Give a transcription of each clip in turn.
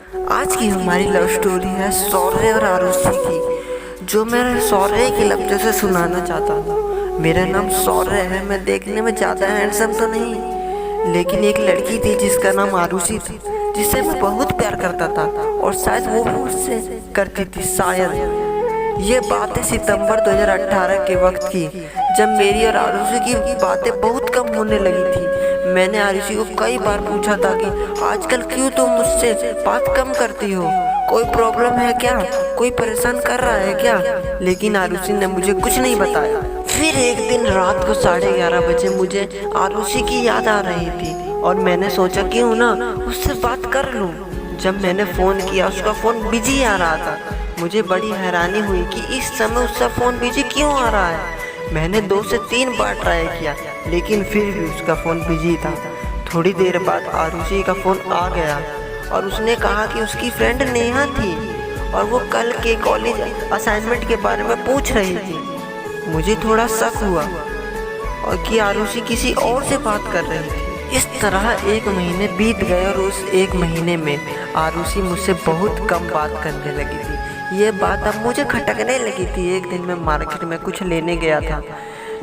आज की हमारी लव स्टोरी है शौर्य और आरुषि की, जो मैं शौर्य के लफ्ज़ों से सुनाना चाहता हूँ। मेरा नाम शौर्य है। मैं देखने में ज़्यादा हैंडसम तो नहीं, लेकिन एक लड़की थी जिसका नाम आरुषि था, जिससे मैं बहुत प्यार करता था और शायद वो भी मुझसे करती थी। शायद ये बात है सितंबर 2018 के वक्त की, जब मेरी और आरुषि की बातें बहुत कम होने लगी थी। मैंने आरुषि को कई बार पूछा था कि आजकल क्यों तुम मुझसे बात कम करती हो, कोई प्रॉब्लम है क्या, कोई परेशान कर रहा है क्या, लेकिन आरुषि ने मुझे कुछ नहीं बताया। फिर एक दिन रात को 11:30 बजे मुझे आरुषि की याद आ रही थी और मैंने सोचा क्यों ना उससे बात कर लूं। जब मैंने फ़ोन किया उसका फ़ोन बिजी आ रहा था। मुझे बड़ी हैरानी हुई कि इस समय उसका फ़ोन बिजी क्यों आ रहा है। मैंने 2 से 3 बार ट्राई किया, लेकिन फिर भी उसका फ़ोन बिजी था। थोड़ी देर बाद आरुषि का फ़ोन आ गया और उसने कहा कि उसकी फ्रेंड नेहा थी और वो कल के कॉलेज असाइनमेंट के बारे में पूछ रही थी। मुझे थोड़ा शक हुआ और कि आरुषि किसी और से बात कर रही थी। इस तरह 1 महीने बीत गए और उस 1 महीने में आरुषि मुझसे बहुत कम बात करने लगी थी। ये बात अब मुझे खटकने लगी थी। एक दिन मैं मार्केट में कुछ लेने गया था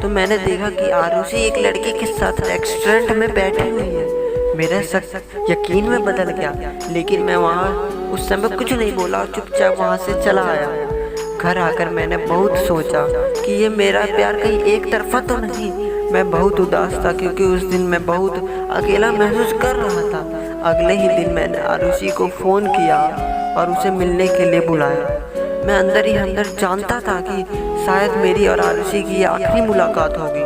तो मैंने देखा कि आरुषि एक लड़के के साथ रेस्टोरेंट में बैठी हुई है। मेरा शक यकीन में बदल गया, लेकिन मैं वहाँ उस समय कुछ नहीं बोला और चुपचाप वहाँ से चला आया। घर आकर मैंने बहुत सोचा कि ये मेरा प्यार कहीं एक तरफा तो नहीं। मैं बहुत उदास था क्योंकि उस दिन मैं बहुत अकेला महसूस कर रहा था। अगले ही दिन मैंने आरुषि को फ़ोन किया और उसे मिलने के लिए बुलाया। मैं अंदर ही अंदर जानता था कि शायद मेरी और आरुषि की आखिरी मुलाकात होगी।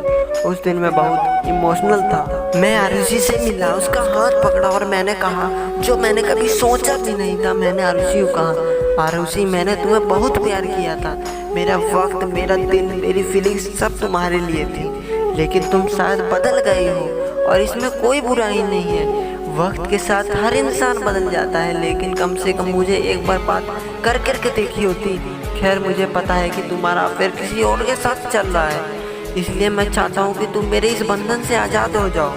उस दिन मैं बहुत इमोशनल था। मैं आरुषि से मिला, उसका हाथ पकड़ा और मैंने कहा जो मैंने कभी सोचा भी नहीं था। मैंने आरुषि को कहा, आरुषि मैंने तुम्हें बहुत प्यार किया था। मेरा वक्त, मेरा दिल, मेरी फीलिंग्स सब तुम्हारे लिए थी, लेकिन तुम शायद बदल गई हो और इसमें कोई बुराई नहीं है। वक्त के साथ हर इंसान बदल जाता है, लेकिन कम से कम मुझे एक बार बात कर करके देखी होती। खैर मुझे पता है कि तुम्हारा अफेयर किसी और के साथ चल रहा है, इसलिए मैं चाहता हूँ कि तुम मेरे इस बंधन से आज़ाद हो जाओ।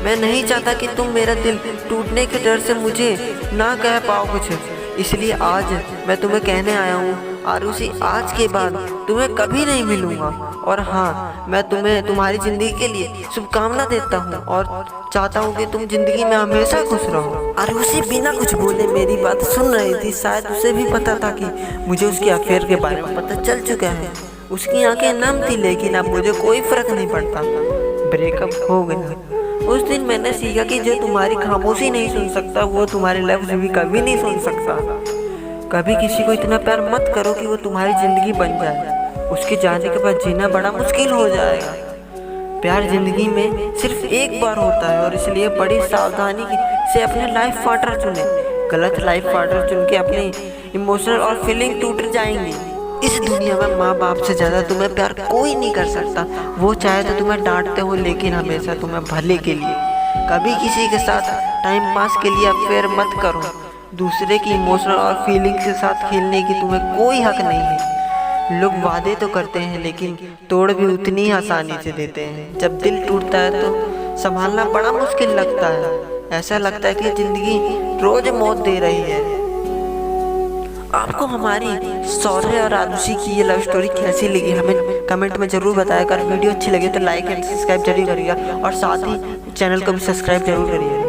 मैं नहीं चाहता कि तुम मेरा दिल टूटने के डर से मुझे ना कह पाओ कुछ, इसलिए आज मैं तुम्हें कहने आया हूँ आरुषि, आज के बाद तुम्हें कभी नहीं मिलूँगा। और हाँ, मैं तुम्हें तुम्हारी ज़िंदगी के लिए शुभकामना देता हूँ और चाहता हूँ कि तुम ज़िंदगी में हमेशा खुश रहो। आरुषि बिना कुछ बोले मेरी बात सुन रही थी। शायद उसे भी पता था कि मुझे उसके अफेयर के बारे में पता चल चुका है। उसकी आंखें नम थी, लेकिन अब मुझे कोई फ़र्क नहीं पड़ता। ब्रेकअप हो गया। उस दिन मैंने सीखा कि जो तुम्हारी खामोशी नहीं सुन सकता, वो तुम्हारे लफ्ज़ भी कभी नहीं सुन सकता। कभी किसी को इतना प्यार मत करो कि वो तुम्हारी ज़िंदगी बन जाए। उसके जाने के बाद जीना बड़ा मुश्किल हो जाएगा। प्यार ज़िंदगी में सिर्फ एक बार होता है और इसलिए बड़ी सावधानी से अपने लाइफ पार्टनर चुने। गलत लाइफ पार्टनर चुन के अपनी इमोशनल और फीलिंग टूट जाएंगी। इस दुनिया में माँ बाप से ज़्यादा तुम्हें प्यार कोई नहीं कर सकता। वो चाहे तो तुम्हें डांटते हो, लेकिन हमेशा तुम्हें भले के लिए। कभी किसी के साथ टाइम पास के लिए अफेयर मत करो। दूसरे की इमोशनल और फीलिंग के साथ खेलने की तुम्हें कोई हक नहीं है। लोग वादे तो करते हैं, लेकिन तोड़ भी उतनी ही आसानी से देते हैं। जब दिल टूटता है तो संभालना बड़ा मुश्किल लगता है। ऐसा लगता है कि ज़िंदगी रोज़ मौत दे रही है। आपको हमारी शौर्य और आरुषि की ये लव स्टोरी कैसी लगी हमें कमेंट में ज़रूर बताएगा। अगर वीडियो अच्छी लगे तो लाइक एंड सब्सक्राइब जरूर करिएगा और साथ ही चैनल को भी सब्सक्राइब जरूर करिएगा।